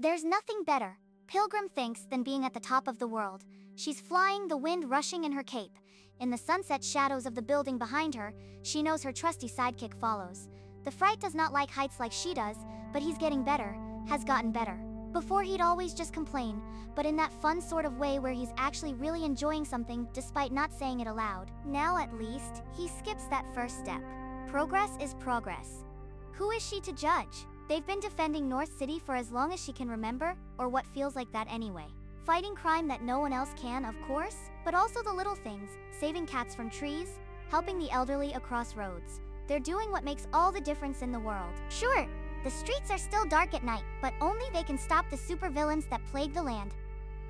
There's nothing better, Pilgrim thinks, than being at the top of the world. She's flying, the wind rushing in her cape. In the sunset shadows of the building behind her, she knows her trusty sidekick follows. The Fright does not like heights like she does, but he's getting better, has gotten better. Before he'd always just complain, but in that fun sort of way where he's actually really enjoying something despite not saying it aloud. Now at least, he skips that first step. Progress is progress. Who is she to judge? They've been defending North City for as long as she can remember, or what feels like that anyway. Fighting crime that no one else can, of course, but also the little things, saving cats from trees, helping the elderly across roads. They're doing what makes all the difference in the world. Sure, the streets are still dark at night, but only they can stop the supervillains that plague the land.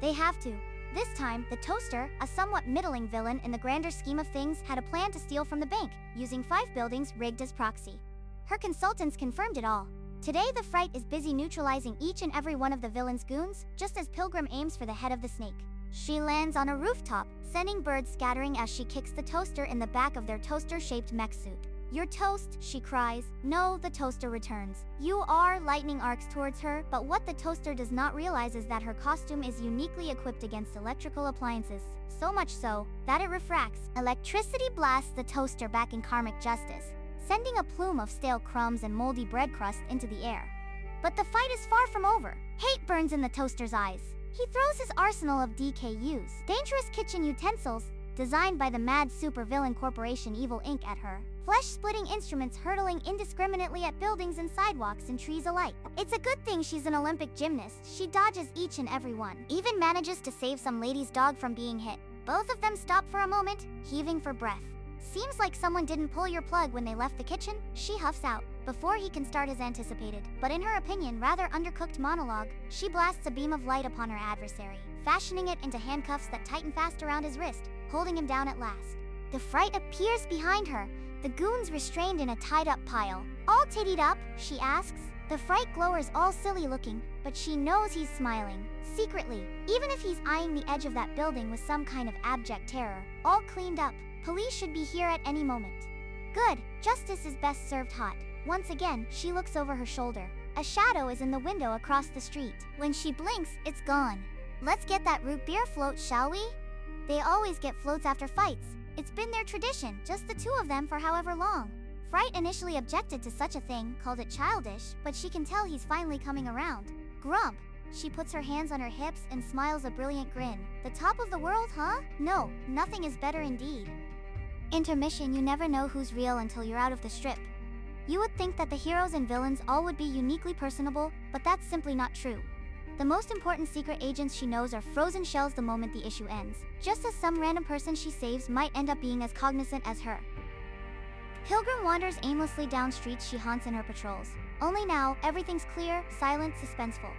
They have to. This time, the Toaster, a somewhat middling villain in the grander scheme of things, had a plan to steal from the bank, using 5 buildings rigged as proxy. Her consultants confirmed it all. Today the Fright is busy neutralizing each and every one of the villain's goons, just as Pilgrim aims for the head of the snake. She lands on a rooftop, sending birds scattering as she kicks the Toaster in the back of their toaster-shaped mech suit. "You're toast," she cries. "No," the Toaster returns. "You are." Lightning arcs towards her, but what the Toaster does not realize is that her costume is uniquely equipped against electrical appliances. So much so, that it refracts. Electricity blasts the Toaster back in karmic justice, sending a plume of stale crumbs and moldy bread crust into the air. But the fight is far from over. Hate burns in the Toaster's eyes. He throws his arsenal of DKUs, dangerous kitchen utensils, designed by the mad supervillain corporation Evil Inc. at her. Flesh-splitting instruments hurtling indiscriminately at buildings and sidewalks and trees alike. It's a good thing she's an Olympic gymnast. She dodges each and every one. Even manages to save some lady's dog from being hit. Both of them stop for a moment, heaving for breath. "Seems like someone didn't pull your plug when they left the kitchen," she huffs out, before he can start his anticipated, but in her opinion rather undercooked monologue. She blasts a beam of light upon her adversary, fashioning it into handcuffs that tighten fast around his wrist, holding him down at last. The Fright appears behind her, the goons restrained in a tied-up pile. "All tittied up?" she asks. The Fright glowers, all silly looking, but she knows he's smiling, secretly, even if he's eyeing the edge of that building with some kind of abject terror. "All cleaned up. Police should be here at any moment." Good, justice is best served hot. Once again, she looks over her shoulder. A shadow is in the window across the street. When she blinks, it's gone. "Let's get that root beer float, shall we?" They always get floats after fights. It's been their tradition, just the two of them for however long. Fright initially objected to such a thing, called it childish, but she can tell he's finally coming around. "Grump." She puts her hands on her hips and smiles a brilliant grin. "The top of the world, huh? No, nothing is better indeed." Intermission. You never know who's real until you're out of the strip. You would think that the heroes and villains all would be uniquely personable, but that's simply not true. The most important secret agents she knows are frozen shells the moment the issue ends, just as some random person she saves might end up being as cognizant as her. Pilgrim wanders aimlessly down streets she haunts in her patrols. Only now, everything's clear, silent, suspenseful.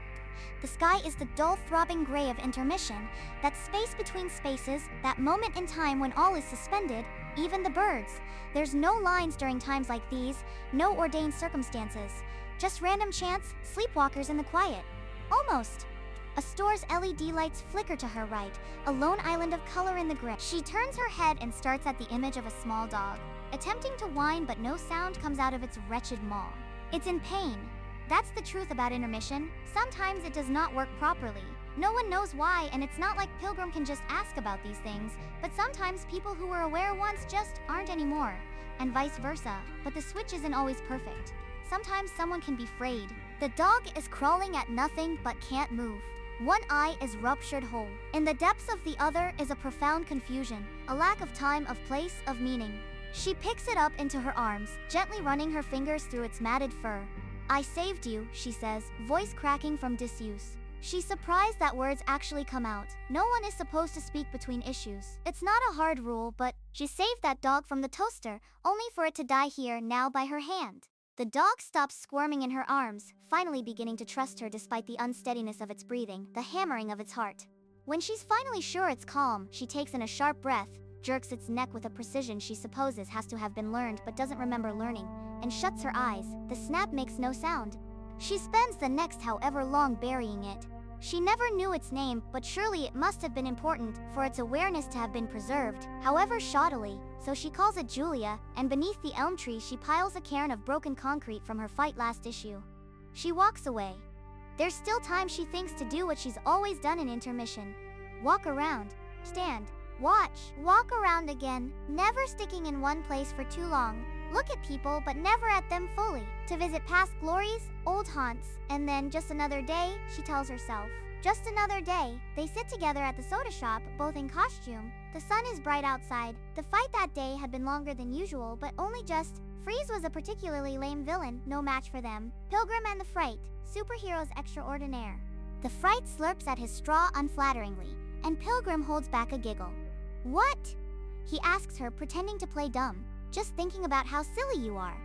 The sky is the dull throbbing gray of intermission, that space between spaces, that moment in time when all is suspended, even the birds. There's no lines during times like these, no ordained circumstances. Just random chance, sleepwalkers in the quiet. Almost. A store's LED lights flicker to her right, a lone island of color in the gray. She turns her head and starts at the image of a small dog, attempting to whine, but no sound comes out of its wretched maw. It's in pain. That's the truth about intermission. Sometimes it does not work properly. No one knows why, and it's not like Pilgrim can just ask about these things, but sometimes people who were aware once just aren't anymore, and vice versa. But the switch isn't always perfect. Sometimes someone can be frayed. The dog is crawling at nothing but can't move. One eye is ruptured whole. In the depths of the other is a profound confusion, a lack of time, of place, of meaning. She picks it up into her arms, gently running her fingers through its matted fur. "I saved you," she says, voice cracking from disuse. She's surprised that words actually come out. No one is supposed to speak between issues. It's not a hard rule, but she saved that dog from the Toaster, only for it to die here now by her hand. The dog stops squirming in her arms, finally beginning to trust her despite the unsteadiness of its breathing, the hammering of its heart. When she's finally sure it's calm, she takes in a sharp breath, jerks its neck with a precision she supposes has to have been learned but doesn't remember learning, and shuts her eyes. The snap makes no sound. She spends the next however long burying it. She never knew its name, but surely it must have been important for its awareness to have been preserved, however shoddily, so she calls it Julia, and beneath the elm tree she piles a cairn of broken concrete from her fight last issue. She walks away. There's still time, she thinks, to do what she's always done in intermission. Walk around. Stand. Watch. Walk around again, never sticking in one place for too long. Look at people, but never at them fully. To visit past glories, old haunts, and then just another day, she tells herself. Just another day. They sit together at the soda shop, both in costume. The sun is bright outside. The fight that day had been longer than usual, but only just. Freeze was a particularly lame villain, no match for them. Pilgrim and the Fright, superheroes extraordinaire. The Fright slurps at his straw unflatteringly, and Pilgrim holds back a giggle. What? He asks her, pretending to play dumb. Just thinking about how silly you are.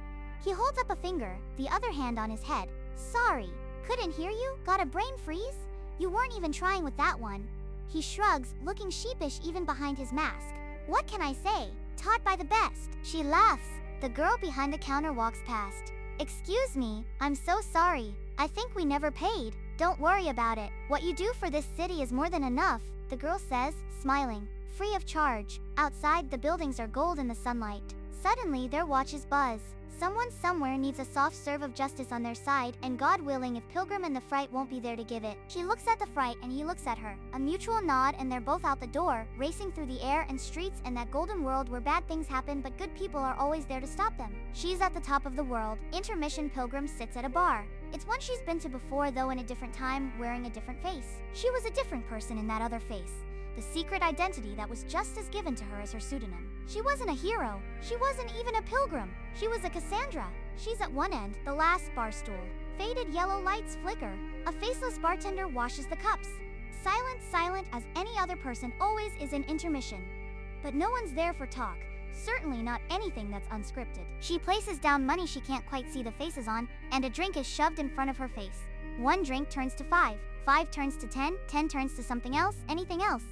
He holds up a finger, the other hand on his head. Sorry, couldn't hear you? Got a brain freeze? You weren't even trying with that one. He shrugs, looking sheepish even behind his mask. What can I say? Taught by the best. She laughs. The girl behind the counter walks past. Excuse me, I'm so sorry. I think we never paid. Don't worry about it. What you do for this city is more than enough, the girl says, smiling. Free of charge. Outside, the buildings are gold in the sunlight. Suddenly, their watches buzz. Someone somewhere needs a soft serve of justice on their side, and God willing, if Pilgrim and the Fright won't be there to give it. She looks at the Fright and he looks at her. A mutual nod and they're both out the door, racing through the air and streets and that golden world where bad things happen but good people are always there to stop them. She's at the top of the world. Intermission. Pilgrim sits at a bar. It's one she's been to before, though in a different time, wearing a different face. She was a different person in that other face. The secret identity that was just as given to her as her pseudonym. She wasn't a hero. She wasn't even a pilgrim. She was a Cassandra. She's at one end, the last bar stool. Faded yellow lights flicker. A faceless bartender washes the cups. Silent as any other person always is in intermission. But no one's there for talk. Certainly not anything that's unscripted. She places down money she can't quite see the faces on, and a drink is shoved in front of her face. 1 drink turns to 5. 5 turns to 10. 10 turns to something else, anything else.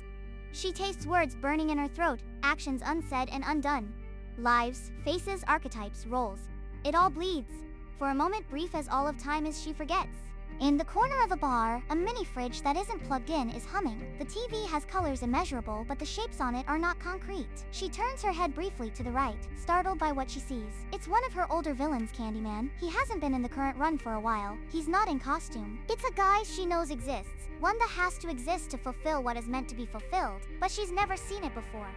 She tastes words burning in her throat, actions unsaid and undone. Lives, faces, archetypes, roles. It all bleeds. For a moment brief as all of time is, she forgets. In the corner of a bar, a mini fridge that isn't plugged in is humming. The TV has colors immeasurable, but the shapes on it are not concrete. She turns her head briefly to the right, startled by what she sees. It's one of her older villains, Candyman. He hasn't been in the current run for a while. He's not in costume. It's a guy she knows exists, one that has to exist to fulfill what is meant to be fulfilled, but she's never seen it before.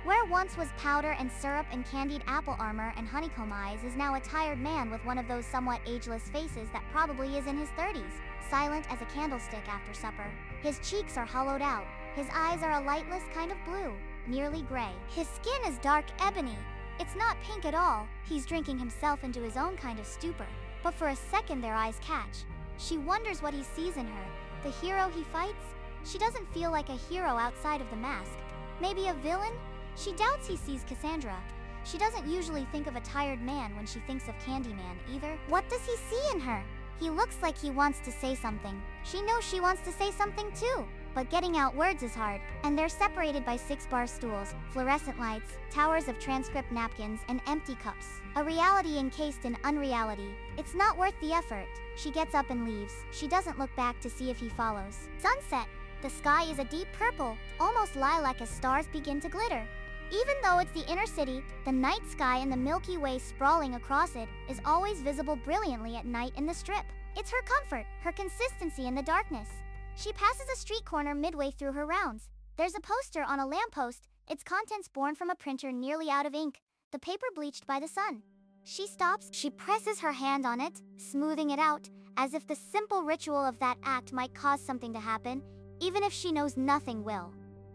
Where once was powder and syrup and candied apple armor and honeycomb eyes is now a tired man with one of those somewhat ageless faces that probably is in his 30s, silent as a candlestick after supper. His cheeks are hollowed out. His eyes are a lightless kind of blue, nearly gray. His skin is dark ebony. It's not pink at all. He's drinking himself into his own kind of stupor. But for a second their eyes catch. She wonders what he sees in her. The hero he fights? She doesn't feel like a hero outside of the mask. Maybe a villain? She doubts he sees Cassandra. She doesn't usually think of a tired man when she thinks of Candyman either. What does he see in her? He looks like he wants to say something. She knows she wants to say something too. But getting out words is hard. And they're separated by 6 bar stools, fluorescent lights, towers of transcript napkins, and empty cups. A reality encased in unreality. It's not worth the effort. She gets up and leaves. She doesn't look back to see if he follows. Sunset. The sky is a deep purple, almost lilac as stars begin to glitter. Even though it's the inner city, the night sky and the Milky Way sprawling across it is always visible brilliantly at night in the Strip. It's her comfort, her consistency in the darkness. She passes a street corner midway through her rounds. There's a poster on a lamppost, its contents born from a printer nearly out of ink, the paper bleached by the sun. She stops, she presses her hand on it, smoothing it out, as if the simple ritual of that act might cause something to happen, even if she knows nothing will.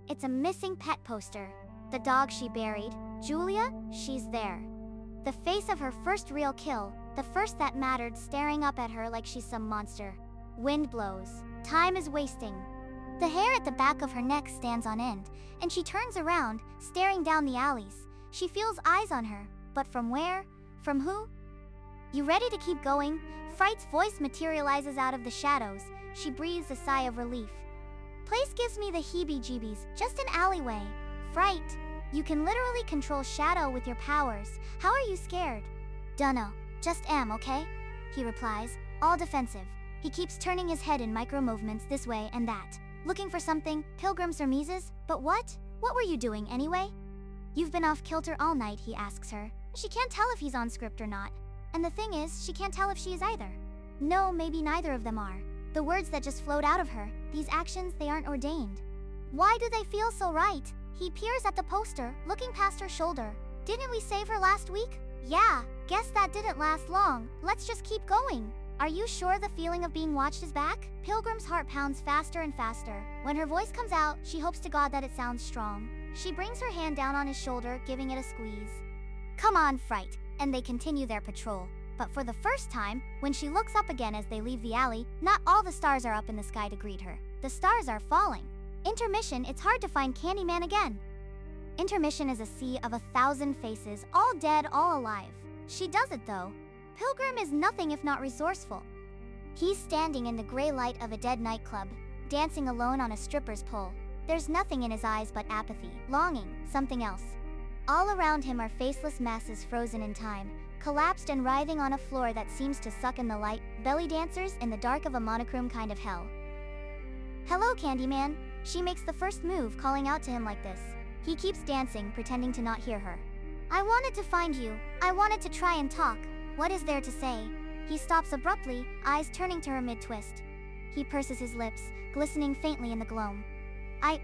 It's a missing pet poster. The dog she buried, Julia, she's there. The face of her first real kill, the first that mattered, staring up at her like she's some monster. Wind blows. Time is wasting. The hair at the back of her neck stands on end, and she turns around, staring down the alleys. She feels eyes on her, but from where? From who? You ready to keep going? Fright's voice materializes out of the shadows. She breathes a sigh of relief. Place gives me the heebie-jeebies, just an alleyway. Fright, you can literally control shadow with your powers. How are you scared? Dunno, just am, okay? He replies, all defensive. He keeps turning his head in micro-movements this way and that. Looking for something, Pilgrim surmises, but what? What were you doing anyway? You've been off kilter all night, he asks her. She can't tell if he's on script or not. And the thing is, she can't tell if she is either. No, maybe neither of them are. The words that just flowed out of her, these actions, they aren't ordained. Why do they feel so right? He peers at the poster, looking past her shoulder. Didn't we save her last week? Yeah, guess that didn't last long. Let's just keep going. Are you sure the feeling of being watched is back? Pilgrim's heart pounds faster and faster. When her voice comes out, she hopes to God that it sounds strong. She brings her hand down on his shoulder, giving it a squeeze. Come on, Fright, and they continue their patrol. But for the first time, when she looks up again as they leave the alley, not all the stars are up in the sky to greet her. The stars are falling. Intermission, it's hard to find Candyman again. Intermission is a sea of 1,000 faces, all dead, all alive. She does it though. Pilgrim is nothing if not resourceful. He's standing in the gray light of a dead nightclub, dancing alone on a stripper's pole. There's nothing in his eyes but apathy, longing, something else. All around him are faceless masses frozen in time, collapsed and writhing on a floor that seems to suck in the light, belly dancers in the dark of a monochrome kind of hell. Hello, Candyman. She makes the first move, calling out to him like this. He keeps dancing, pretending to not hear her. I wanted to find you. I wanted to try and talk. What is there to say? He stops abruptly, eyes turning to her mid-twist. He purses his lips, glistening faintly in the gloam.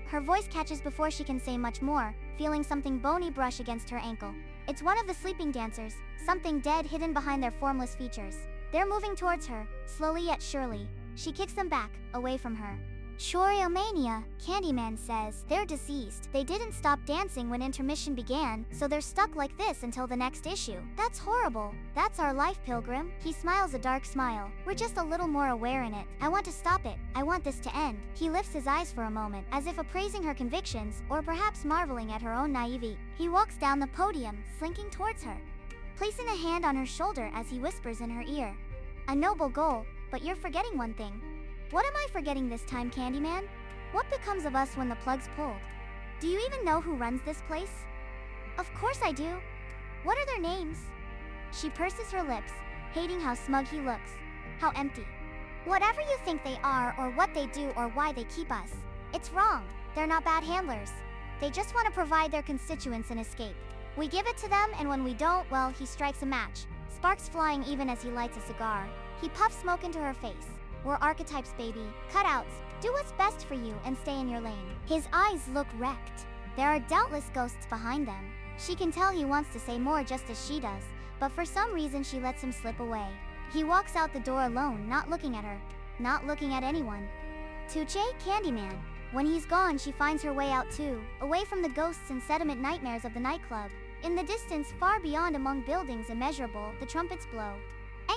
Her voice catches before she can say much more, feeling something bony brush against her ankle. It's one of the sleeping dancers, something dead hidden behind their formless features. They're moving towards her, slowly yet surely. She kicks them back, away from her. Choriomania, Candyman says. They're deceased. They didn't stop dancing when intermission began, so they're stuck like this until the next issue. That's horrible. That's our life, Pilgrim. He smiles a dark smile. We're just a little more aware in it. I want to stop it. I want this to end. He lifts his eyes for a moment, as if appraising her convictions, or perhaps marveling at her own naivety. He walks down the podium, slinking towards her, placing a hand on her shoulder as he whispers in her ear. A noble goal, but you're forgetting one thing. What am I forgetting this time, Candyman? What becomes of us when the plug's pulled? Do you even know who runs this place? Of course I do. What are their names? She purses her lips, hating how smug he looks, how empty. Whatever you think they are, or what they do, or why they keep us, it's wrong. They're not bad handlers. They just want to provide their constituents an escape. We give it to them, and when we don't, well, he strikes a match, sparks flying even as he lights a cigar. He puffs smoke into her face. We're archetypes, baby. Cutouts. Do what's best for you and stay in your lane. His eyes look wrecked. There are doubtless ghosts behind them. She can tell he wants to say more just as she does, but for some reason she lets him slip away. He walks out the door alone, not looking at her, not looking at anyone. Tuche, Candyman. When he's gone, she finds her way out too, away from the ghosts and sediment nightmares of the nightclub. In the distance, far beyond among buildings immeasurable, the trumpets blow.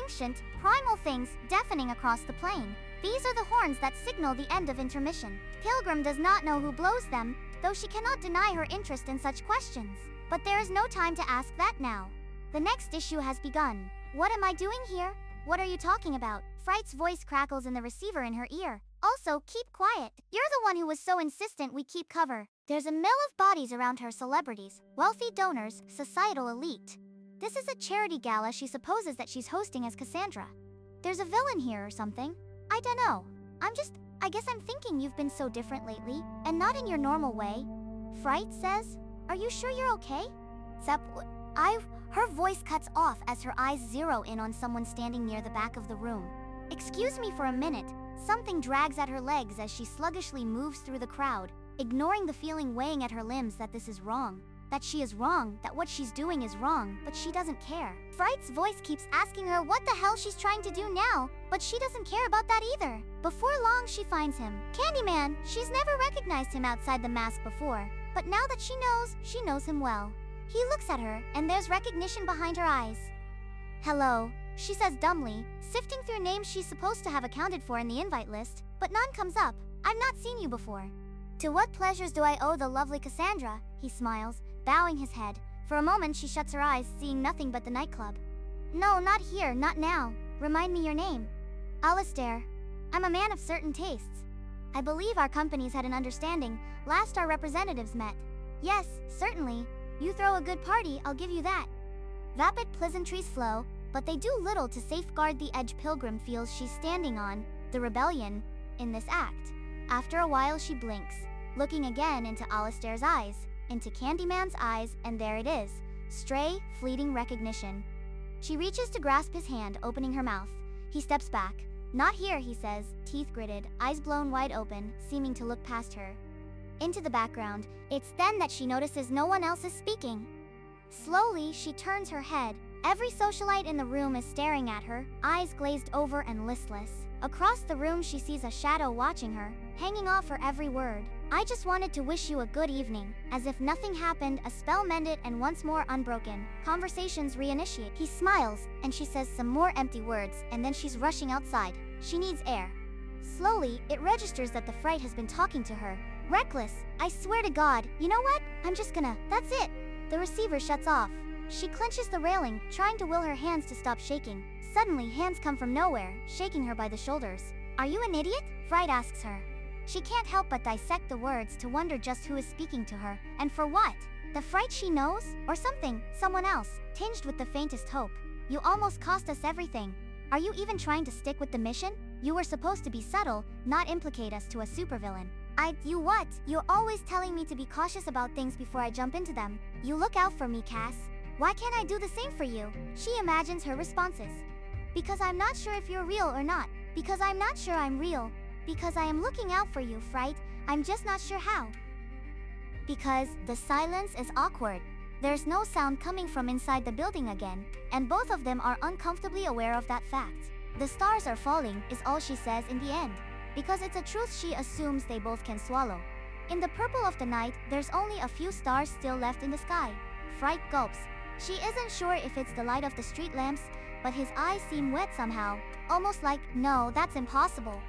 Ancient, primal things deafening across the plain. These are the horns that signal the end of intermission. Pilgrim does not know who blows them, though she cannot deny her interest in such questions. But there is no time to ask that now. The next issue has begun. What am I doing here? What are you talking about? Fright's voice crackles in the receiver in her ear. Also, keep quiet. You're the one who was so insistent we keep cover. There's a mill of bodies around her, celebrities, wealthy donors, societal elite. This is a charity gala she supposes that she's hosting as Cassandra. There's a villain here or something. I dunno. I guess I'm thinking you've been so different lately, and not in your normal way. Fright says, are you sure you're okay? Her voice cuts off as her eyes zero in on someone standing near the back of the room. Excuse me for a minute. Something drags at her legs as she sluggishly moves through the crowd, ignoring the feeling weighing at her limbs that this is wrong. That she is wrong, that what she's doing is wrong, but she doesn't care. Fright's voice keeps asking her what the hell she's trying to do now, but she doesn't care about that either. Before long, she finds him. Candyman. She's never recognized him outside the mask before, but now that she knows him well. He looks at her, and there's recognition behind her eyes. Hello, she says dumbly, sifting through names she's supposed to have accounted for in the invite list, but none comes up. I've not seen you before. To what pleasures do I owe the lovely Cassandra? He smiles, bowing his head. For a moment she shuts her eyes, seeing nothing but the nightclub. No, not here, not now. Remind me your name. Alistair. I'm a man of certain tastes. I believe our companies had an understanding last our representatives met. Yes, certainly. You throw a good party, I'll give you that. Vapid pleasantries flow, but they do little to safeguard the edge Pilgrim feels she's standing on, the rebellion, in this act. After a while she blinks, looking again into Alistair's eyes, into Candyman's eyes, and there it is, stray, fleeting recognition. She reaches to grasp his hand, opening her mouth. He steps back, Not here, he says, teeth gritted, eyes blown wide open, seeming to look past her. Into the background, it's then that she notices no one else is speaking. Slowly, she turns her head. Every socialite in the room is staring at her, eyes glazed over and listless. Across the room, she sees a shadow watching her, hanging off her every word. I just wanted to wish you a good evening. As if nothing happened, a spell mended and once more unbroken. Conversations reinitiate. He smiles, and she says some more empty words, and then she's rushing outside. She needs air. Slowly, it registers that the fright has been talking to her. Reckless, I swear to God, you know what? I'm just gonna, that's it. The receiver shuts off. She clenches the railing, trying to will her hands to stop shaking. Suddenly, hands come from nowhere, shaking her by the shoulders. Are you an idiot? Fright asks her. She can't help but dissect the words to wonder just who is speaking to her, and for what? The fright she knows? Or something, someone else, tinged with the faintest hope. You almost cost us everything. Are you even trying to stick with the mission? You were supposed to be subtle, not implicate us to a supervillain. You what? You're always telling me to be cautious about things before I jump into them. You look out for me, Cass. Why can't I do the same for you? She imagines her responses. Because I'm not sure if you're real or not. Because I'm not sure I'm real. Because I am looking out for you, Fright. I'm just not sure how. Because the silence is awkward. There's no sound coming from inside the building again, and both of them are uncomfortably aware of that fact. The stars are falling, is all she says in the end. Because it's a truth she assumes they both can swallow. In the purple of the night, there's only a few stars still left in the sky. Fright gulps. She isn't sure if it's the light of the street lamps, but his eyes seem wet somehow. Almost like, no, that's impossible.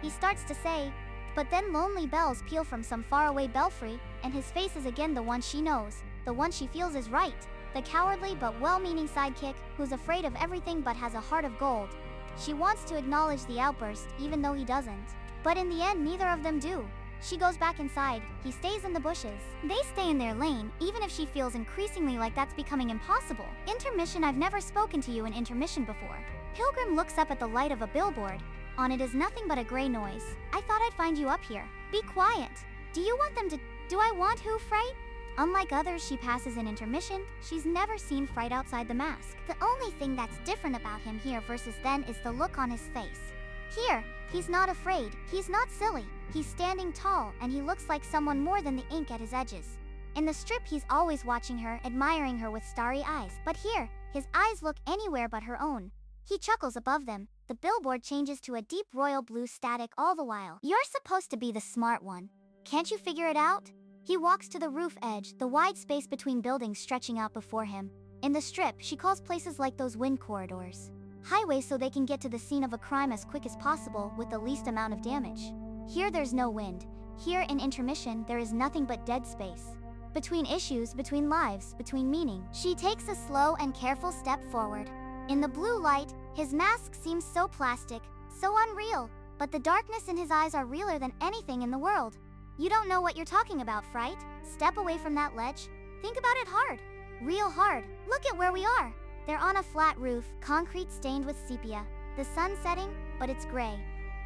He starts to say, but then lonely bells peal from some faraway belfry, and his face is again the one she knows, the one she feels is right, the cowardly but well-meaning sidekick who's afraid of everything but has a heart of gold. She wants to acknowledge the outburst, even though he doesn't. But in the end, neither of them do. She goes back inside, he stays in the bushes. They stay in their lane, even if she feels increasingly like that's becoming impossible. Intermission. I've never spoken to you in intermission before. Pilgrim looks up at the light of a billboard. On it is nothing but a gray noise. I thought I'd find you up here. Be quiet. Do you want them to... Do I want who, Fright? Unlike others she passes in intermission, she's never seen Fright outside the mask. The only thing that's different about him here versus then is the look on his face. Here, he's not afraid, he's not silly. He's standing tall, and he looks like someone more than the ink at his edges. In the strip, he's always watching her, admiring her with starry eyes. But here, his eyes look anywhere but her own. He chuckles above them. The billboard changes to a deep royal blue static all the while. You're supposed to be the smart one. Can't you figure it out? He walks to the roof edge, the wide space between buildings stretching out before him. In the strip, she calls places like those wind corridors highways so they can get to the scene of a crime as quick as possible with the least amount of damage. Here there's no wind. Here in intermission, there is nothing but dead space. Between issues, between lives, between meaning. She takes a slow and careful step forward. In the blue light, his mask seems so plastic, so unreal, but the darkness in his eyes are realer than anything in the world. You don't know what you're talking about, Fright. Step away from that ledge. Think about it hard. Real hard. Look at where we are. They're on a flat roof, concrete stained with sepia. The sun's setting, but it's gray.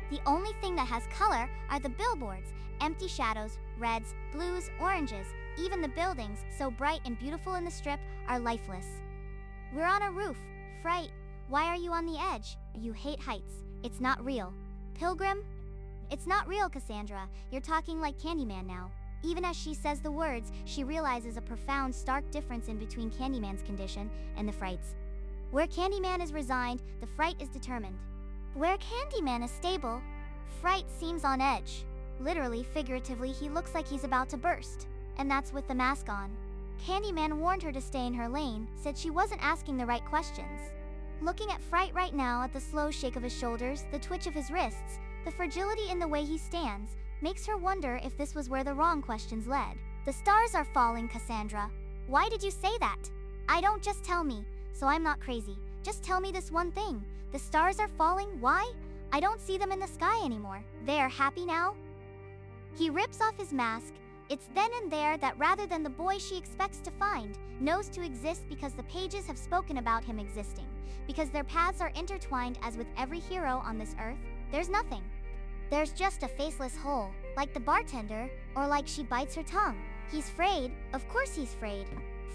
The only thing that has color are the billboards, empty shadows, reds, blues, oranges. Even the buildings, so bright and beautiful in the strip, are lifeless. We're on a roof. Fright, why are you on the edge? You hate heights. It's not real. Pilgrim? It's not real, Cassandra. You're talking like Candyman now. Even as she says the words, she realizes a profound, stark difference in between Candyman's condition and the Fright's. Where Candyman is resigned, the Fright is determined. Where Candyman is stable, Fright seems on edge. Literally, figuratively, he looks like he's about to burst. And that's with the mask on. Candyman warned her to stay in her lane, said she wasn't asking the right questions. Looking at Fright right now, at the slow shake of his shoulders, the twitch of his wrists, the fragility in the way he stands, makes her wonder if this was where the wrong questions led. The stars are falling, Cassandra. Why did you say that? I don't. Just tell me, so I'm not crazy. Just tell me this one thing. The stars are falling, why? I don't see them in the sky anymore. They are happy now? He rips off his mask. It's then and there that rather than the boy she expects to find, knows to exist because the pages have spoken about him existing, because their paths are intertwined as with every hero on this earth, there's nothing. There's just a faceless hole, like the bartender, or like she bites her tongue. He's frayed, of course he's frayed.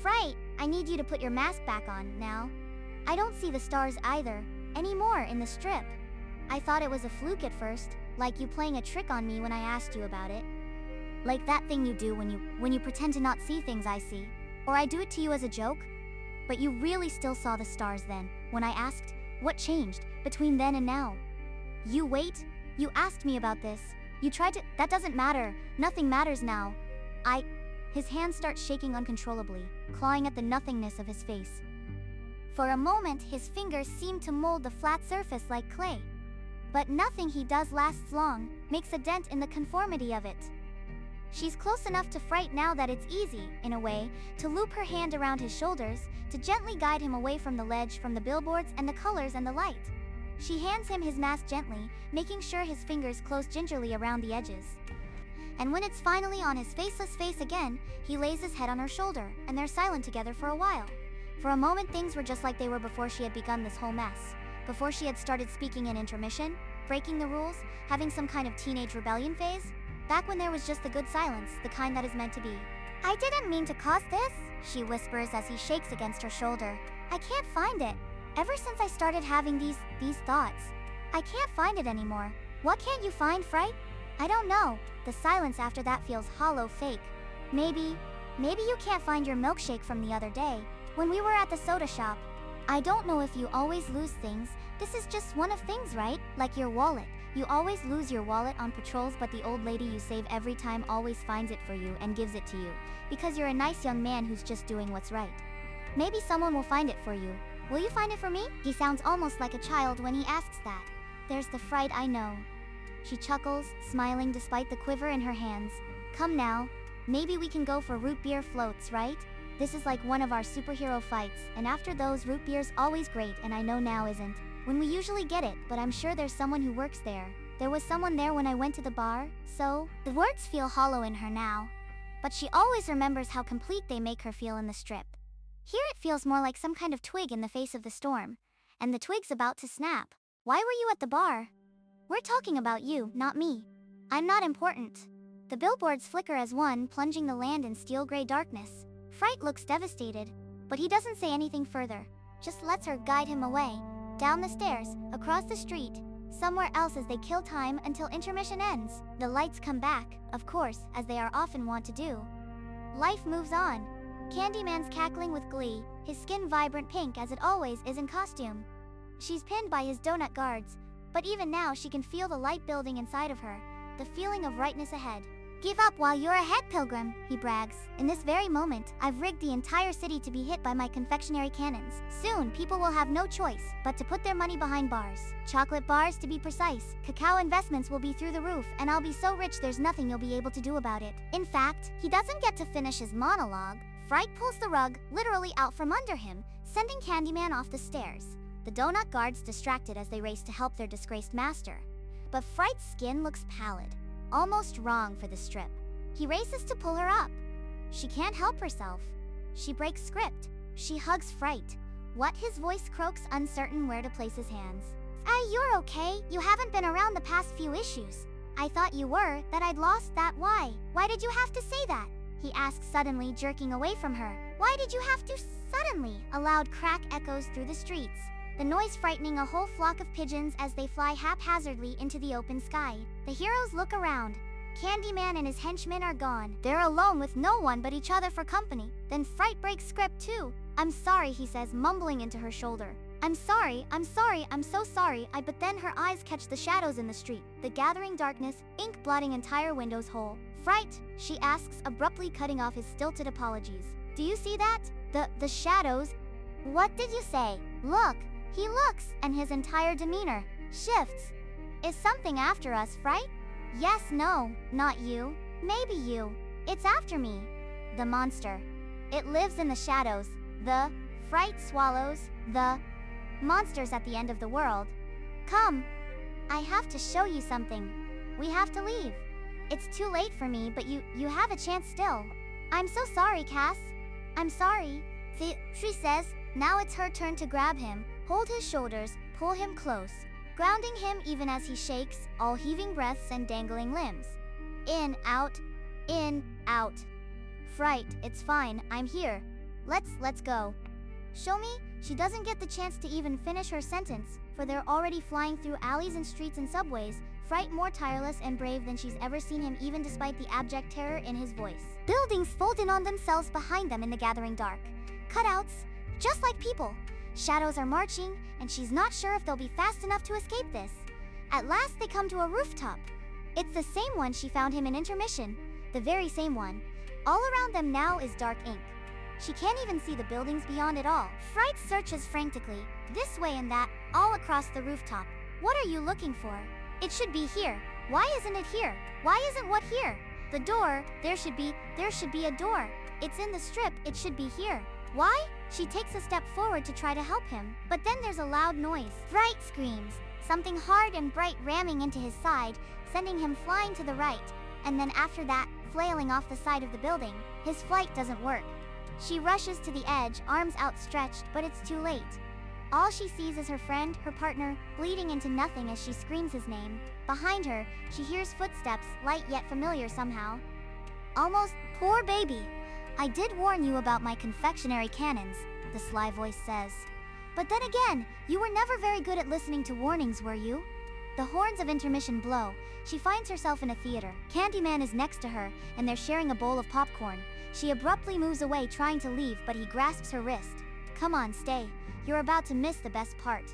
Fright, I need you to put your mask back on, now. I don't see the stars either, anymore in the strip. I thought it was a fluke at first, like you playing a trick on me when I asked you about it. Like that thing you do when you pretend to not see things I see. Or I do it to you as a joke. But you really still saw the stars then, when I asked, what changed between then and now? You wait, you asked me about this. You tried to, that doesn't matter, nothing matters now. His hands start shaking uncontrollably, clawing at the nothingness of his face. For a moment, his fingers seem to mold the flat surface like clay. But nothing he does lasts long, makes a dent in the conformity of it. She's close enough to Fright now that it's easy, in a way, to loop her hand around his shoulders, to gently guide him away from the ledge, from the billboards and the colors and the light. She hands him his mask gently, making sure his fingers close gingerly around the edges. And when it's finally on his faceless face again, he lays his head on her shoulder, and they're silent together for a while. For a moment things were just like they were before she had begun this whole mess. Before she had started speaking in intermission, breaking the rules, having some kind of teenage rebellion phase. Back when there was just the good silence, the kind that is meant to be. I didn't mean to cause this, she whispers as he shakes against her shoulder. I can't find it. Ever since I started having these thoughts, I can't find it anymore. What can't you find, Fright? I don't know. The silence after that feels hollow, fake. Maybe you can't find your milkshake from the other day, when we were at the soda shop. I don't know if you always lose things. This is just one of things, right? Like your wallet. You always lose your wallet on patrols, but the old lady you save every time always finds it for you and gives it to you, because you're a nice young man who's just doing what's right. Maybe someone will find it for you. Will you find it for me? He sounds almost like a child when he asks that. There's the Fright I know. She chuckles, smiling despite the quiver in her hands. Come now, maybe we can go for root beer floats, right? This is like one of our superhero fights, and after those, root beer's always great, and I know now isn't when we usually get it, but I'm sure there's someone who works there. There was someone there when I went to the bar, so the words feel hollow in her now. But she always remembers how complete they make her feel in the strip. Here it feels more like some kind of twig in the face of the storm, and the twig's about to snap. Why were you at the bar? We're talking about you, not me. I'm not important. The billboards flicker as one, plunging the land in steel gray darkness. Fright looks devastated, but he doesn't say anything further, just lets her guide him away, down the stairs, across the street, somewhere else as they kill time until intermission ends. The lights come back, of course, as they are often wont to do. Life moves on. Candyman's cackling with glee, his skin vibrant pink as it always is in costume. She's pinned by his donut guards, but even now she can feel the light building inside of her, the feeling of rightness ahead. Give up while you're ahead, Pilgrim, he brags. In this very moment, I've rigged the entire city to be hit by my confectionery cannons. Soon, people will have no choice but to put their money behind bars. Chocolate bars, to be precise. Cacao investments will be through the roof, and I'll be so rich there's nothing you'll be able to do about it. In fact, he doesn't get to finish his monologue. Fright pulls the rug literally out from under him, sending Candyman off the stairs. The donut guards distracted as they race to help their disgraced master. But Fright's skin looks pallid, almost wrong for the strip. He races to pull her up. She can't help herself. She breaks script. She hugs Fright. What? His voice croaks, uncertain where to place his hands. You're okay. You haven't been around the past few issues. I thought you were, that I'd lost that. Why? Why did you have to say that? He asks suddenly, jerking away from her. Why did you have to suddenly? A loud crack echoes through the streets, the noise frightening a whole flock of pigeons as they fly haphazardly into the open sky. The heroes look around. Candyman and his henchmen are gone. They're alone with no one but each other for company. Then Fright breaks script too. I'm sorry, he says, mumbling into her shoulder. I'm sorry, I'm so sorry. But then her eyes catch the shadows in the street, the gathering darkness, ink blotting entire windows whole. Fright, she asks, abruptly cutting off his stilted apologies. Do you see that? The shadows? What did you say? Look. He looks, and his entire demeanor shifts. Is something after us, Fright? Yes, no, not you. Maybe you. It's after me. The monster. It lives in the shadows. The Fright swallows the monsters at the end of the world. Come. I have to show you something. We have to leave. It's too late for me, but you have a chance still. I'm so sorry, Cass. I'm sorry. She says. Now it's her turn to grab him, hold his shoulders, pull him close, grounding him even as he shakes, all heaving breaths and dangling limbs. In, out, in, out. Fright, it's fine, I'm here. Let's go. Show me? She doesn't get the chance to even finish her sentence. for they're already flying through alleys and streets and subways, Fright more tireless and brave than she's ever seen him, even despite the abject terror in his voice. Buildings fold in on themselves behind them in the gathering dark. Cutouts, just like people. Shadows are marching, and she's not sure if they'll be fast enough to escape this. At last they come to a rooftop. It's the same one she found him in intermission, the very same one. All around them now is dark ink. She can't even see the buildings beyond it all. Fright searches frantically, this way and that, all across the rooftop. What are you looking for? It should be here. Why isn't it here? Why isn't what here? The door, there should be a door. It's in the strip, it should be here. Why? She takes a step forward to try to help him, but then there's a loud noise. Fright screams, something hard and bright ramming into his side, sending him flying to the right, and then after that, flailing off the side of the building. His flight doesn't work. She rushes to the edge, arms outstretched, but it's too late. All she sees is her friend, her partner, bleeding into nothing as she screams his name. Behind her, she hears footsteps, light yet familiar somehow. Almost, poor baby. I did warn you about my confectionery cannons, the sly voice says. But then again, you were never very good at listening to warnings, were you? The horns of intermission blow. She finds herself in a theater. Candyman is next to her, and they're sharing a bowl of popcorn. She abruptly moves away, trying to leave, but he grasps her wrist. Come on, stay. You're about to miss the best part.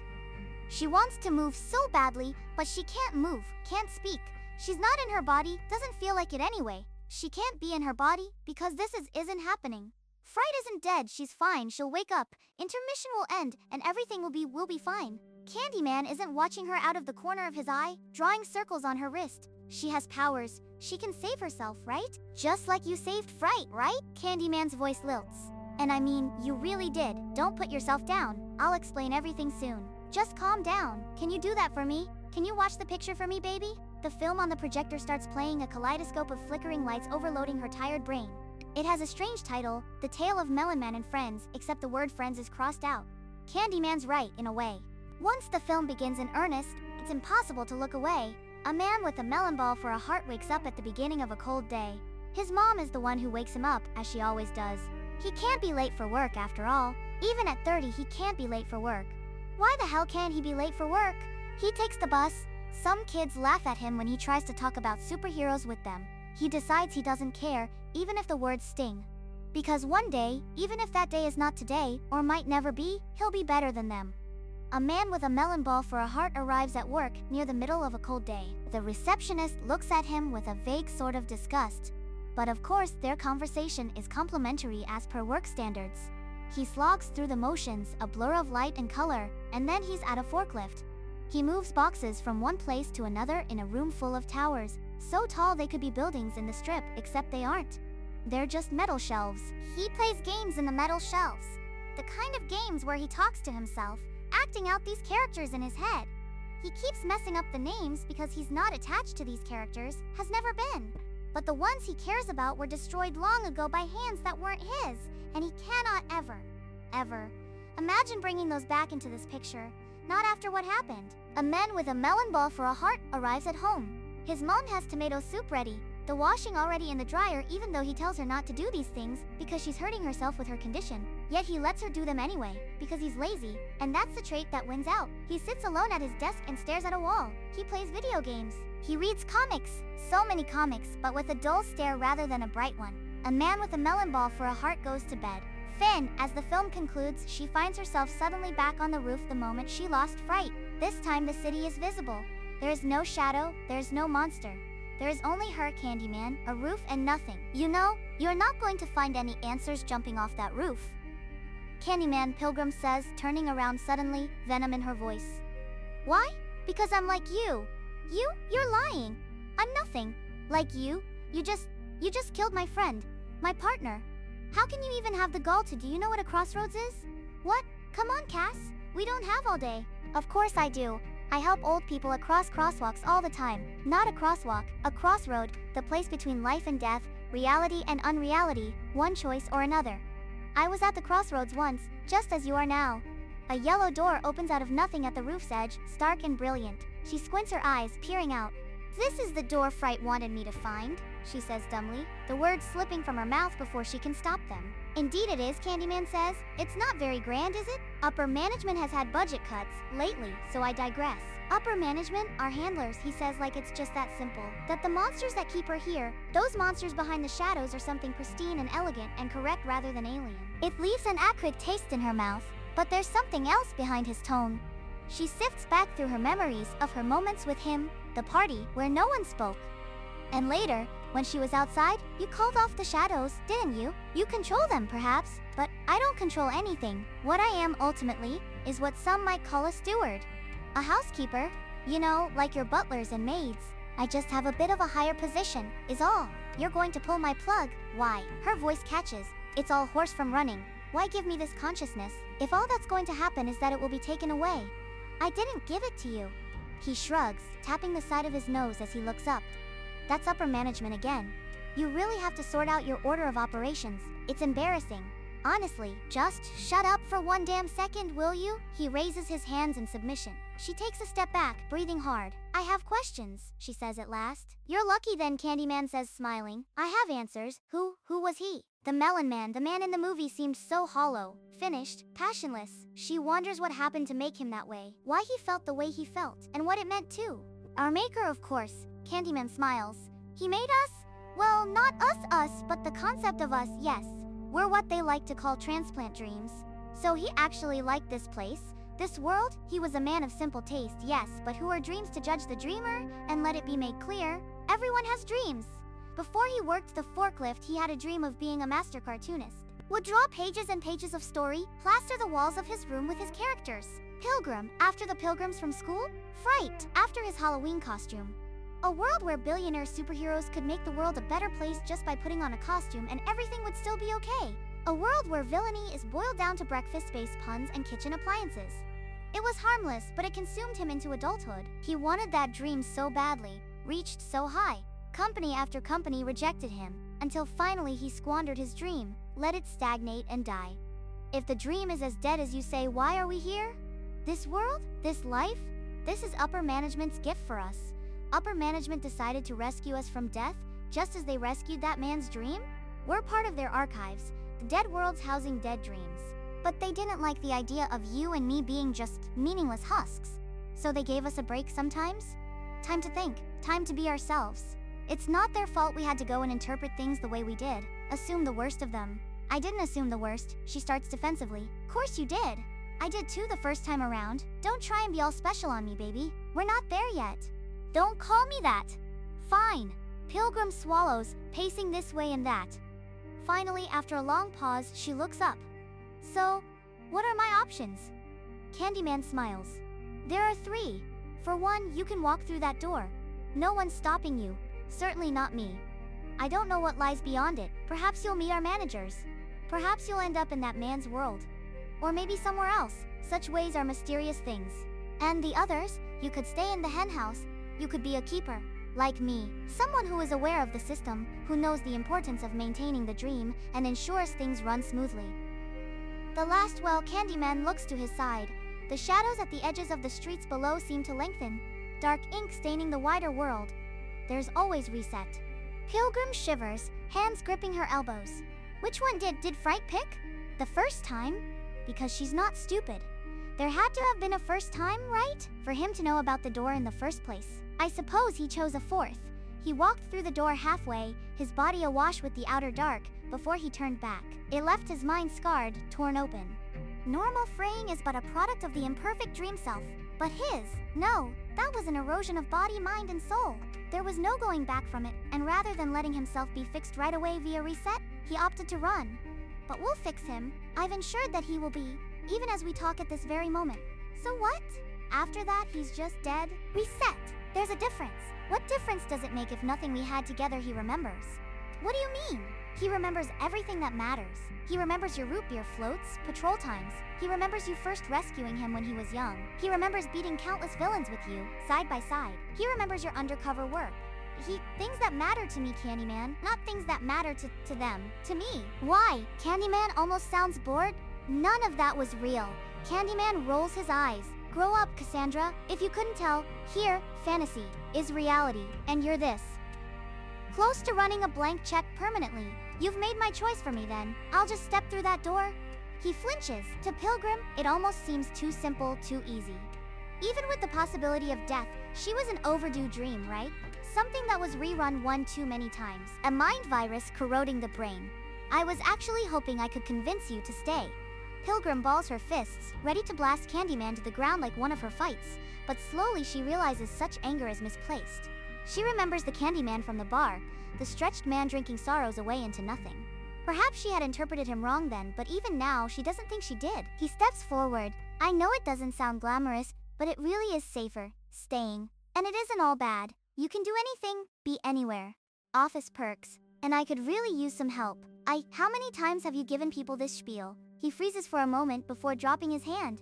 She wants to move so badly, but she can't move, can't speak. She's not in her body, doesn't feel like it anyway. She can't be in her body, because this isn't happening. Fright isn't dead, she's fine, she'll wake up. Intermission will end, and everything will be fine. Candyman isn't watching her out of the corner of his eye, drawing circles on her wrist. She has powers. She can save herself, right? Just like you saved Fright, right? Candyman's voice lilts. And I mean, you really did. Don't put yourself down. I'll explain everything soon. Just calm down. Can you do that for me? Can you watch the picture for me, baby? The film on the projector starts playing, a kaleidoscope of flickering lights overloading her tired brain. It has a strange title, The Tale of Melon Man and Friends, except the word friends is crossed out. Candyman's right, in a way. Once the film begins in earnest, it's impossible to look away. A man with a melon ball for a heart wakes up at the beginning of a cold day. His mom is the one who wakes him up, as she always does. He can't be late for work after all. Even at 30, he can't be late for work. Why the hell can't he be late for work? He takes the bus. Some kids laugh at him when he tries to talk about superheroes with them. He decides he doesn't care, even if the words sting. Because one day, even if that day is not today, or might never be, he'll be better than them. A man with a melon ball for a heart arrives at work near the middle of a cold day. The receptionist looks at him with a vague sort of disgust. But of course, their conversation is complimentary as per work standards. He slogs through the motions, a blur of light and color, and then he's at a forklift. He moves boxes from one place to another in a room full of towers, so tall they could be buildings in the strip, except they aren't. They're just metal shelves. He plays games in the metal shelves. The kind of games where he talks to himself, acting out these characters in his head. He keeps messing up the names because he's not attached to these characters, has never been. But the ones he cares about were destroyed long ago by hands that weren't his, and he cannot ever imagine bringing those back into this picture. Not after what happened. A man with a melon ball for a heart arrives at home. His mom has tomato soup ready, the washing already in the dryer, even though he tells her not to do these things because she's hurting herself with her condition. Yet he lets her do them anyway, because he's lazy, and that's the trait that wins out. He sits alone at his desk and stares at a wall. He plays video games. He reads comics, so many comics, but with a dull stare rather than a bright one. A man with a melon ball for a heart goes to bed. Finn, as the film concludes, she finds herself suddenly back on the roof the moment she lost Fright. This time the city is visible. There is no shadow, there's no monster. There is only her, Candyman, a roof and nothing. You know, you're not going to find any answers jumping off that roof. Candyman, Pilgrim says, turning around suddenly, venom in her voice. Why? Because I'm like you. You're lying. I'm nothing. Like you just killed my friend, my partner. How can you even have the gall to? Do you know what a crossroads is? What? Come on, Cass. We don't have all day. Of course I do. I help old people across crosswalks all the time. Not a crosswalk, a crossroad, the place between life and death, reality and unreality, one choice or another. I was at the crossroads once, just as you are now. A yellow door opens out of nothing at the roof's edge, stark and brilliant. She squints her eyes, peering out. This is the door Fright wanted me to find, she says dumbly, the words slipping from her mouth before she can stop them. Indeed it is, Candyman says. It's not very grand, is it? Upper management has had budget cuts lately, so I digress. Upper management, our handlers, he says like it's just that simple. That the monsters that keep her here, those monsters behind the shadows, are something pristine and elegant and correct rather than alien. It leaves an acrid taste in her mouth, but there's something else behind his tone. She sifts back through her memories of her moments with him, the party where no one spoke. And later, when she was outside, you called off the shadows, didn't you? You control them, perhaps, but I don't control anything. What I am, ultimately, is what some might call a steward. A housekeeper, you know, like your butlers and maids. I just have a bit of a higher position, is all. You're going to pull my plug. Why? Her voice catches. It's all hoarse from running. Why give me this consciousness, if all that's going to happen is that it will be taken away? I didn't give it to you. He shrugs, tapping the side of his nose as he looks up. That's upper management again. You really have to sort out your order of operations. It's embarrassing. Honestly, just shut up for one damn second, will you? He raises his hands in submission. She takes a step back, breathing hard. I have questions, she says at last. You're lucky then, Candyman says, smiling. I have answers. Who was he? The Melon Man, the man in the movie, seemed so hollow, finished, passionless. She wonders what happened to make him that way, why he felt the way he felt, and what it meant too. Our maker, of course. Candyman smiles. He made us? Well, not us, but the concept of us, yes. We're what they like to call transplant dreams. So he actually liked this place, this world. He was a man of simple taste, yes, but who are dreams to judge the dreamer? And let it be made clear, everyone has dreams. Before he worked the forklift, he had a dream of being a master cartoonist. Would draw pages and pages of story, plaster the walls of his room with his characters. Pilgrim, after the pilgrims from school. Fright, after his Halloween costume. A world where billionaire superheroes could make the world a better place just by putting on a costume and everything would still be okay. A world where villainy is boiled down to breakfast-based puns and kitchen appliances. It was harmless, but it consumed him into adulthood. He wanted that dream so badly, reached so high. Company after company rejected him, until finally he squandered his dream, let it stagnate and die. If the dream is as dead as you say, why are we here? This world? This life? This is upper management's gift for us. Upper management decided to rescue us from death, just as they rescued that man's dream? We're part of their archives, the dead worlds housing dead dreams. But they didn't like the idea of you and me being just meaningless husks. So they gave us a break sometimes? Time to think, time to be ourselves. It's not their fault we had to go and interpret things the way we did, assume the worst of them. I didn't assume the worst, she starts defensively. Course you did. I did too the first time around. Don't try and be all special on me, baby. We're not there yet. Don't call me that. Fine. Pilgrim swallows, pacing this way and that. Finally, after a long pause, she looks up. So, what are my options? Candyman smiles. There are 3. For one, you can walk through that door. No one's stopping you. Certainly not me. I don't know what lies beyond it. Perhaps you'll meet our managers. Perhaps you'll end up in that man's world. Or maybe somewhere else. Such ways are mysterious things. And the others, you could stay in the hen house. You could be a keeper, like me. Someone who is aware of the system, who knows the importance of maintaining the dream, and ensures things run smoothly. The last Candyman looks to his side. The shadows at the edges of the streets below seem to lengthen, dark ink staining the wider world. There's always reset. Pilgrim shivers, hands gripping her elbows. Which one did Fright pick? The first time? Because she's not stupid. There had to have been a first time, right? For him to know about the door in the first place. I suppose he chose a 4th. He walked through the door halfway, his body awash with the outer dark, before he turned back. It left his mind scarred, torn open. Normal fraying is but a product of the imperfect dream self. But his, no, that was an erosion of body, mind, and soul. There was no going back from it, and rather than letting himself be fixed right away via reset, he opted to run. But we'll fix him. I've ensured that he will be, even as we talk at this very moment. So what? After that, he's just dead? Reset! There's a difference. What difference does it make if nothing we had together he remembers? What do you mean? He remembers everything that matters. He remembers your root beer floats, patrol times. He remembers you first rescuing him when he was young. He remembers beating countless villains with you, side by side. He remembers your undercover work. Things that matter to me, Candyman, not things that matter to them, to me. Why? Candyman almost sounds bored. None of that was real. Candyman rolls his eyes. Grow up, Cassandra. If you couldn't tell, here, fantasy is reality, and you're this. Close to running a blank check permanently. You've made my choice for me then. I'll just step through that door. He flinches. To Pilgrim, it almost seems too simple, too easy. Even with the possibility of death, she was an overdue dream, right? Something that was rerun one too many times. A mind virus corroding the brain. I was actually hoping I could convince you to stay. Pilgrim balls her fists, ready to blast Candyman to the ground like one of her fights, but slowly she realizes such anger is misplaced. She remembers the Candyman from the bar, the stretched man drinking sorrows away into nothing. Perhaps she had interpreted him wrong then, but even now, she doesn't think she did. He steps forward. I know it doesn't sound glamorous, but it really is safer, staying. And it isn't all bad. You can do anything, be anywhere. Office perks. And I could really use some help. How many times have you given people this spiel? He freezes for a moment before dropping his hand.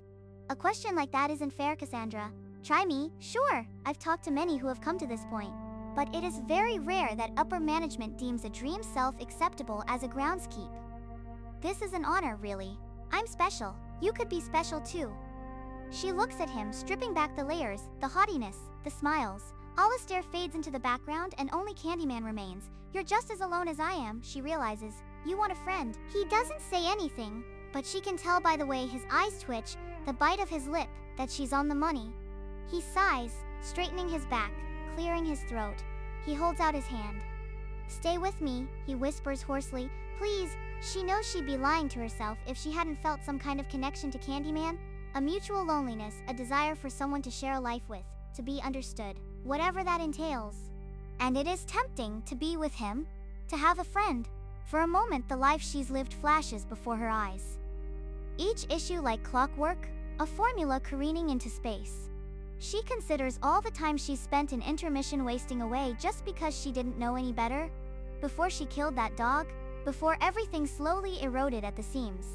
A question like that isn't fair, Cassandra. Try me, sure. I've talked to many who have come to this point. But it is very rare that upper management deems a dream self acceptable as a groundskeep. This is an honor, really. I'm special. You could be special too. She looks at him, stripping back the layers, the haughtiness, the smiles. Alistair fades into the background and only Candyman remains. You're just as alone as I am, she realizes. You want a friend. He doesn't say anything, but she can tell by the way his eyes twitch, the bite of his lip, that she's on the money. He sighs, straightening his back, clearing his throat. He holds out his hand. Stay with me, he whispers hoarsely. Please. She knows she'd be lying to herself if she hadn't felt some kind of connection to Candyman. A mutual loneliness, a desire for someone to share a life with, to be understood, whatever that entails. And it is tempting to be with him, to have a friend. For a moment, the life she's lived flashes before her eyes. Each issue like clockwork, a formula careening into space. She considers all the time she's spent in intermission wasting away just because she didn't know any better. Before she killed that dog, before everything slowly eroded at the seams.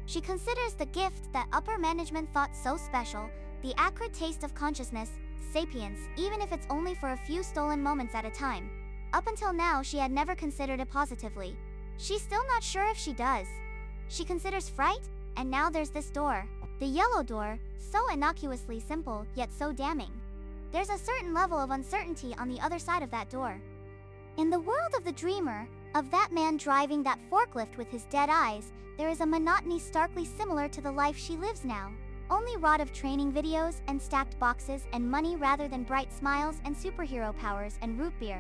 She considers the gift that upper management thought so special, the acrid taste of consciousness, sapience, even if it's only for a few stolen moments at a time. Up until now, she had never considered it positively. She's still not sure if she does. She considers fright, and now there's this door. The yellow door, so innocuously simple, yet so damning. There's a certain level of uncertainty on the other side of that door. In the world of the dreamer, of that man driving that forklift with his dead eyes, there is a monotony starkly similar to the life she lives now. Only rod of training videos and stacked boxes and money rather than bright smiles and superhero powers and root beer.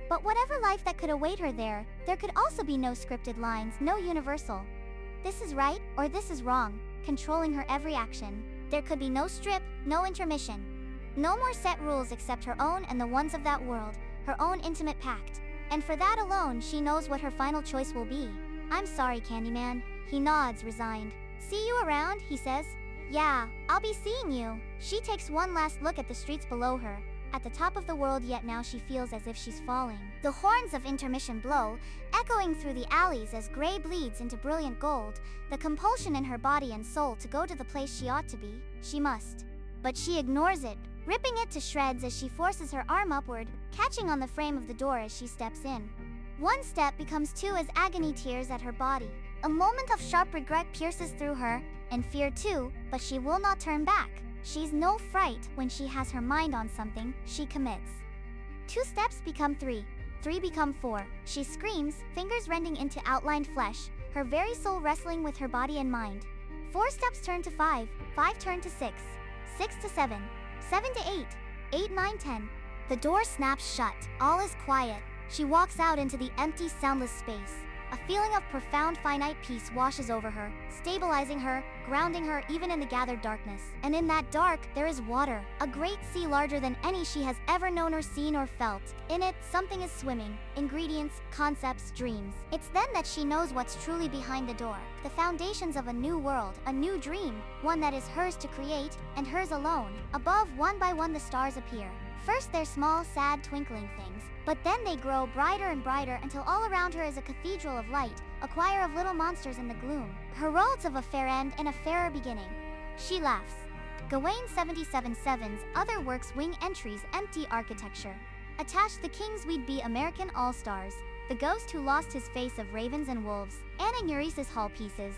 But whatever life that could await her there could also be no scripted lines, no universal. This is right, or this is wrong, controlling her every action. There could be no strip, no intermission. No more set rules except her own and the ones of that world, her own intimate pact. And for that alone, she knows what her final choice will be. I'm sorry, Candyman. He nods, resigned. See you around, he says. Yeah, I'll be seeing you. She takes one last look at the streets below her. At the top of the world, yet now she feels as if she's falling. The horns of intermission blow, echoing through the alleys as gray bleeds into brilliant gold, the compulsion in her body and soul to go to the place she ought to be. She must. But she ignores it, ripping it to shreds as she forces her arm upward, catching on the frame of the door as she steps in. One step becomes two as agony tears at her body. A moment of sharp regret pierces through her, and fear too, but she will not turn back. She's no fright when she has her mind on something, she commits. 2 steps become 3. 3 become 4. She screams, fingers rending into outlined flesh, her very soul wrestling with her body and mind. 4 steps turn to 5. 5 turn to 6. 6 to 7. 7 to 8. 8, 9, 10. The door snaps shut. All is quiet. She walks out into the empty, soundless space. A feeling of profound finite peace washes over her, stabilizing her, grounding her even in the gathered darkness. And in that dark, there is water, a great sea larger than any she has ever known or seen or felt. In it, something is swimming, ingredients, concepts, dreams. It's then that she knows what's truly behind the door. The foundations of a new world, a new dream, one that is hers to create, and hers alone. Above, one by one the stars appear. First they're small, sad, twinkling things, but then they grow brighter and brighter until all around her is a cathedral of light, a choir of little monsters in the gloom, heralds of a fair end and a fairer beginning. She laughs. Gawain 77's other works wing entries empty architecture. Attached the kings we'd be American all-stars, the ghost who lost his face of ravens and wolves, and Euresis Hall pieces,